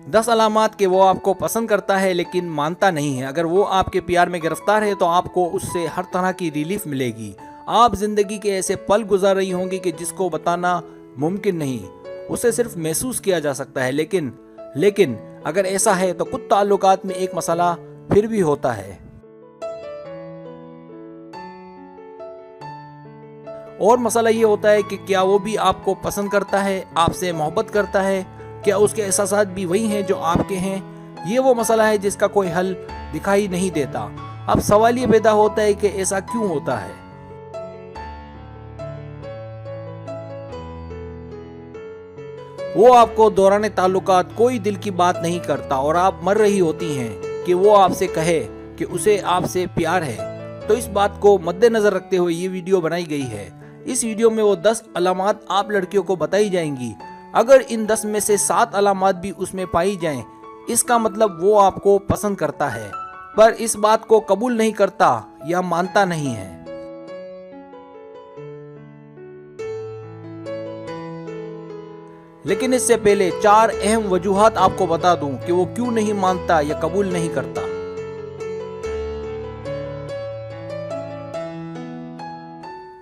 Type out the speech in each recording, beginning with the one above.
10 अलामात कि वो आपको पसंद करता है लेकिन मानता नहीं है। अगर वो आपके प्यार में गिरफ्तार है तो आपको उससे हर तरह की रिलीफ मिलेगी। आप जिंदगी के ऐसे पल गुजार रही होंगी कि जिसको बताना मुमकिन नहीं, उसे सिर्फ महसूस किया जा सकता है। लेकिन अगर ऐसा है तो कुछ ताल्लुकात में एक मसला फिर भी होता है। और मसला ये होता है कि क्या वो भी आपको पसंद करता है, आपसे मोहब्बत करता है, क्या उसके एहसासात भी वही हैं जो आपके हैं। ये वो मसला है जिसका कोई हल दिखाई नहीं देता। अब सवाल ये पैदा होता है कि ऐसा क्यों होता है। वो आपको दौरान ताल्लुकात कोई दिल की बात नहीं करता और आप मर रही होती हैं कि वो आपसे कहे कि उसे आपसे प्यार है। तो इस बात को मद्देनजर रखते हुए ये वीडियो बनाई गई है। इस वीडियो में वो 10 अलामात आप लड़कियों को बताई जाएंगी। अगर इन 10 में से 7 अलामात भी उसमें पाई जाएं, इसका मतलब वो आपको पसंद करता है, पर इस बात को कबूल नहीं करता या मानता नहीं है। लेकिन इससे पहले 4 अहम वजूहात आपको बता दूं कि वो क्यों नहीं मानता या कबूल नहीं करता।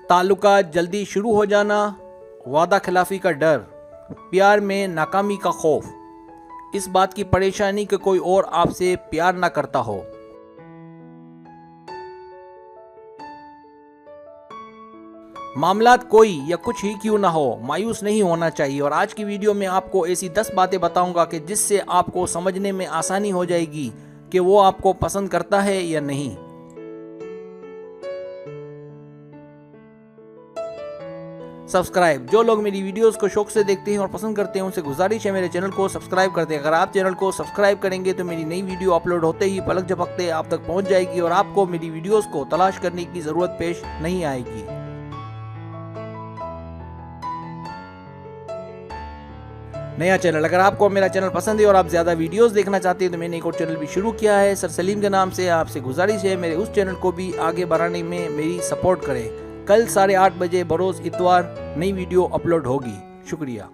ताल्लुकात जल्दी शुरू हो जाना, वादा खिलाफी का डर, प्यार में नाकामी का खौफ, इस बात की परेशानी कि कोई और आपसे प्यार ना करता हो। मामलात कोई या कुछ ही क्यों ना हो, मायूस नहीं होना चाहिए। और आज की वीडियो में आपको ऐसी 10 बातें बताऊंगा कि जिससे आपको समझने में आसानी हो जाएगी कि वो आपको पसंद करता है या नहीं। सब्सक्राइब, जो लोग मेरी वीडियोस को शौक से देखते हैं और पसंद करते हैं उनसे गुजारिश है मेरे चैनल को सब्सक्राइब कर दें। अगर आप चैनल को सब्सक्राइब करेंगे तो मेरी नई वीडियो अपलोड होते ही पलक झपकते आप तक पहुंच जाएगी और आपको मेरी वीडियोस को तलाश करने की जरूरत पेश नहीं आएगी। नया चैनल, अगर आपको मेरा चैनल पसंद है और आप ज्यादा वीडियोस देखना चाहते हैं तो मैंने एक और चैनल भी शुरू किया है सर सलीम के नाम से। आपसे गुजारिश है मेरे उस चैनल को भी आगे बढ़ाने में मेरी सपोर्ट करें। कल 8:30 बजे बरोज इतवार नई वीडियो अपलोड होगी। शुक्रिया।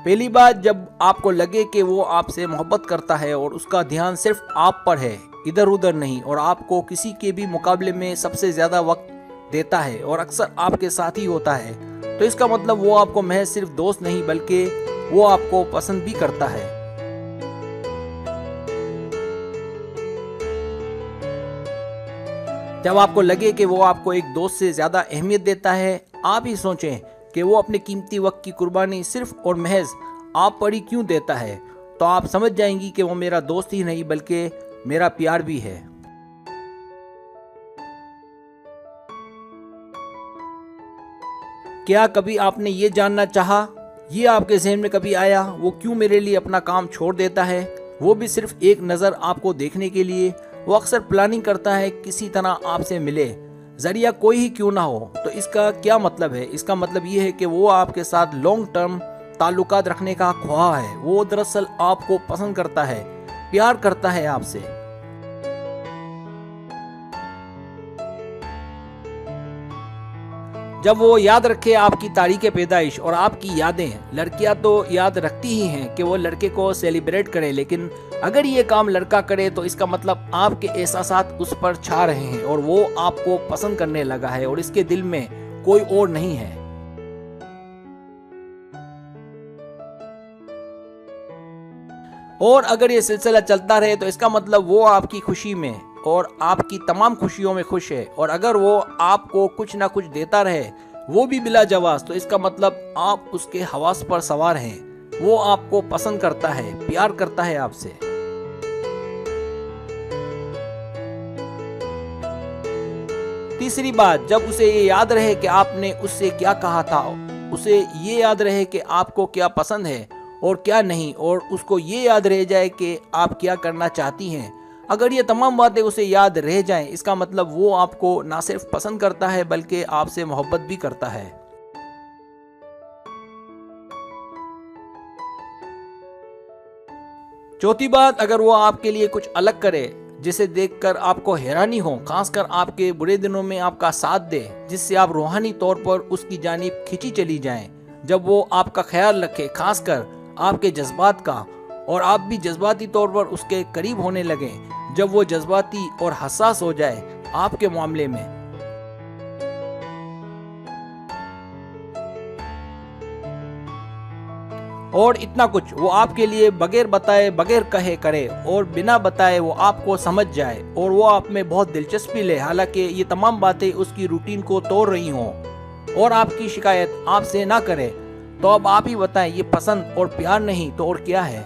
पहली बात, जब आपको लगे कि वो आपसे मोहब्बत करता है और उसका ध्यान सिर्फ आप पर है, इधर उधर नहीं, और आपको किसी के भी मुकाबले में सबसे ज्यादा वक्त देता है और अक्सर आपके साथ ही होता है, तो इसका मतलब वो आपको महज सिर्फ दोस्त नहीं बल्कि वो आपको पसंद भी करता है। जब आपको लगे कि वो आपको एक दोस्त से ज्यादा अहमियत देता है, आप ही सोचें कि वो अपने कीमती वक्त की कुर्बानी सिर्फ और महज आप पर ही क्यों देता है, तो आप समझ जाएंगी कि वो मेरा दोस्त ही नहीं बल्कि मेरा प्यार भी है। क्या कभी आपने ये जानना चाहा, ये आपके जहन में कभी आया, वो क्यों मेरे लिए अपना काम छोड़ देता है, वो भी सिर्फ एक नज़र आपको देखने के लिए। वो अक्सर प्लानिंग करता है किसी तरह आपसे मिले, जरिया कोई ही क्यों ना हो। तो इसका क्या मतलब है? इसका मतलब ये है कि वो आपके साथ लॉन्ग टर्म ताल्लुकात रखने का ख्वाह है। वो दरअसल आपको पसंद करता है, प्यार करता है आपसे। जब वो याद रखे आपकी तारीख पैदाइश और आपकी यादें, लड़कियां तो याद रखती ही हैं कि वो लड़के को सेलिब्रेट करे, लेकिन अगर ये काम लड़का करे तो इसका मतलब आपके एहसासात उस पर छा रहे हैं और वो आपको पसंद करने लगा है और इसके दिल में कोई और नहीं है। और अगर ये सिलसिला चलता रहे तो इसका मतलब वो आपकी खुशी में और आपकी तमाम खुशियों में खुश है। और अगर वो आपको कुछ ना कुछ देता रहे, वो भी बिला जवाब, तो इसका मतलब आप उसके हवास पर सवार हैं। वो आपको पसंद करता है, प्यार करता है आपसे। तीसरी बात, जब उसे ये याद रहे कि आपने उससे क्या कहा था, उसे ये याद रहे कि आपको क्या पसंद है और क्या नहीं, और उसको ये याद रह जाए कि आप क्या करना चाहती हैं। अगर ये तमाम बातें उसे याद रह जाएं, इसका मतलब वो आपको ना सिर्फ पसंद करता है बल्कि आपसे मोहब्बत भी करता है। चौथी बात, अगर वो आपके लिए कुछ अलग करे, जिसे देखकर आपको हैरानी हो, खासकर आपके बुरे दिनों में आपका साथ दे, जिससे आप रूहानी तौर पर उसकी जानिब खिंची चली जाएं। जब वो आपका ख्याल रखे, खासकर आपके जज्बात का, और आप भी जज्बाती तौर पर उसके करीब होने लगे। जब वो जज्बाती और हसास हो जाए आपके मामले में। और इतना कुछ वो आपके लिए बगैर बताए, बगैर कहे करे, और बिना बताए वो आपको समझ जाए और वो आप में बहुत दिलचस्पी ले, हालांकि ये तमाम बातें उसकी रूटीन को तोड़ रही हों, और आपकी शिकायत आपसे ना करे। तो अब आप ही बताएं, ये पसंद और प्यार नहीं तो और क्या है?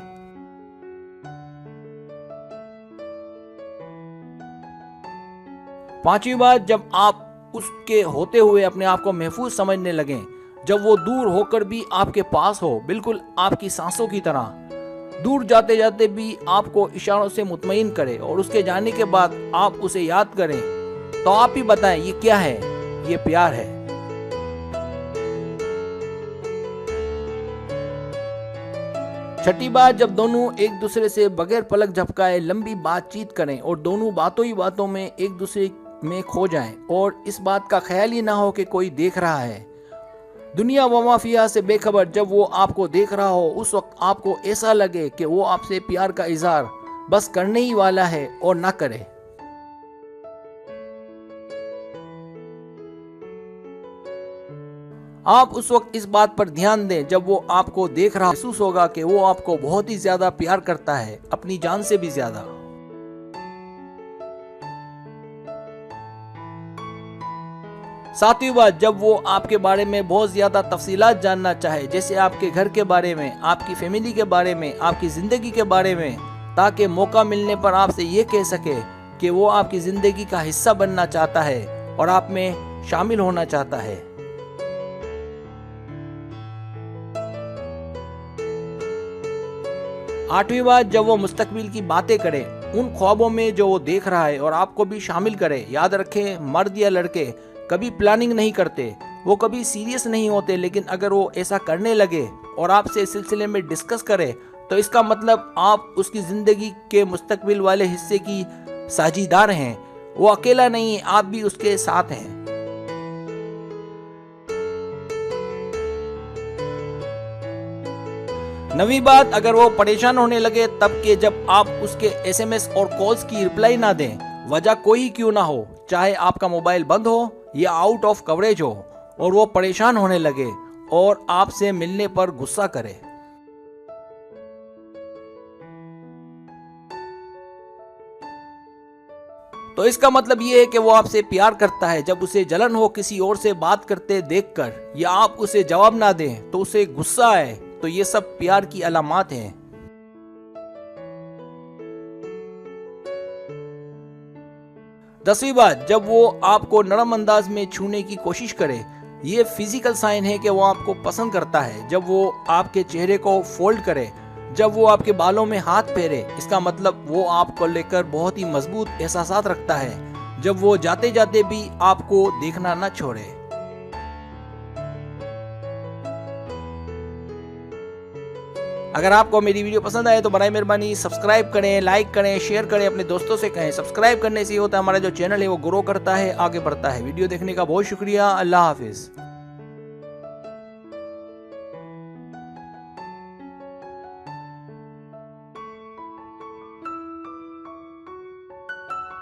पांचवी बात, जब आप उसके होते हुए अपने आप को महफूज समझने लगें, जब वो दूर होकर भी आपके पास हो, बिल्कुल आपकी सांसों की तरह, दूर जाते जाते भी आपको इशारों से मुतमईन करे, और उसके जाने के बाद आप उसे याद करें, तो आप ही बताएं ये क्या है? ये प्यार है। छठी बात, जब दोनों एक दूसरे से बगैर पलक झपकाए लंबी बातचीत करें और दोनों बातों ही बातों में एक दूसरे में खो जाएं, और इस बात का ख्याल ही ना हो कि कोई देख रहा है। दुनिया व माफिया से बेखबर जब वो आपको देख रहा हो, उस वक्त आपको ऐसा लगे कि वो आपसे प्यार का इजहार बस करने ही वाला है और ना करे। आप उस वक्त इस बात पर ध्यान दें, जब वो आपको देख रहा, महसूस होगा कि वो आपको बहुत ही ज्यादा प्यार करता है, अपनी जान से भी ज्यादा। सातवीं बात, जब वो आपके बारे में बहुत ज्यादा तफसीलात जानना चाहे, जैसे आपके घर के बारे में, आपकी फैमिली के बारे में, आपकी जिंदगी के बारे में, ताकि मौका मिलने पर आपसे ये कह सके कि वो आपकी जिंदगी का हिस्सा बनना चाहता है और आप में शामिल होना चाहता है। आठवीं बात, जब वो मुस्तकबिल की बातें करे, उन ख्वाबों में जो वो देख रहा है, और आपको भी शामिल करे। याद रखें, मर्द या लड़के कभी प्लानिंग नहीं करते, वो कभी सीरियस नहीं होते, लेकिन अगर वो ऐसा करने लगे और आपसे इस सिलसिले में डिस्कस करे, तो इसका मतलब आप उसकी जिंदगी के मुस्तकबिल वाले हिस्से की साझीदार हैं। वो अकेला नहीं है, आप भी उसके साथ हैं। नवी बात, अगर वो परेशान होने लगे तब के जब आप उसके एसएमएस और कॉल्स की रिप्लाई ना दें, वजह कोई क्यों ना हो, चाहे आपका मोबाइल बंद हो या आउट ऑफ कवरेज हो, और वो परेशान होने लगे और आपसे मिलने पर गुस्सा करे। तो इसका मतलब ये है कि वो आपसे प्यार करता है। जब उसे जलन हो किसी और से बात करते देखकर, या आप उसे जवाब ना दें तो उसे गुस्सा आए, तो ये सब प्यार की अलामात हैं। दसवीं बात, जब वो आपको नरम अंदाज में छूने की कोशिश करे, ये फिजिकल साइन है कि वो आपको पसंद करता है। जब वो आपके चेहरे को फोल्ड करे, जब वो आपके बालों में हाथ फेरे, इसका मतलब वो आपको लेकर बहुत ही मजबूत एहसासात रखता है। जब वो जाते जाते भी आपको देखना न छोड़े। अगर आपको मेरी वीडियो पसंद आए तो बराए मेहरबानी सब्सक्राइब करें, लाइक करें, शेयर करें, अपने दोस्तों से कहें। सब्सक्राइब करने से ये होता है हमारा जो चैनल है वो ग्रो करता है, आगे बढ़ता है। वीडियो देखने का बहुत शुक्रिया। अल्लाह हाफिज।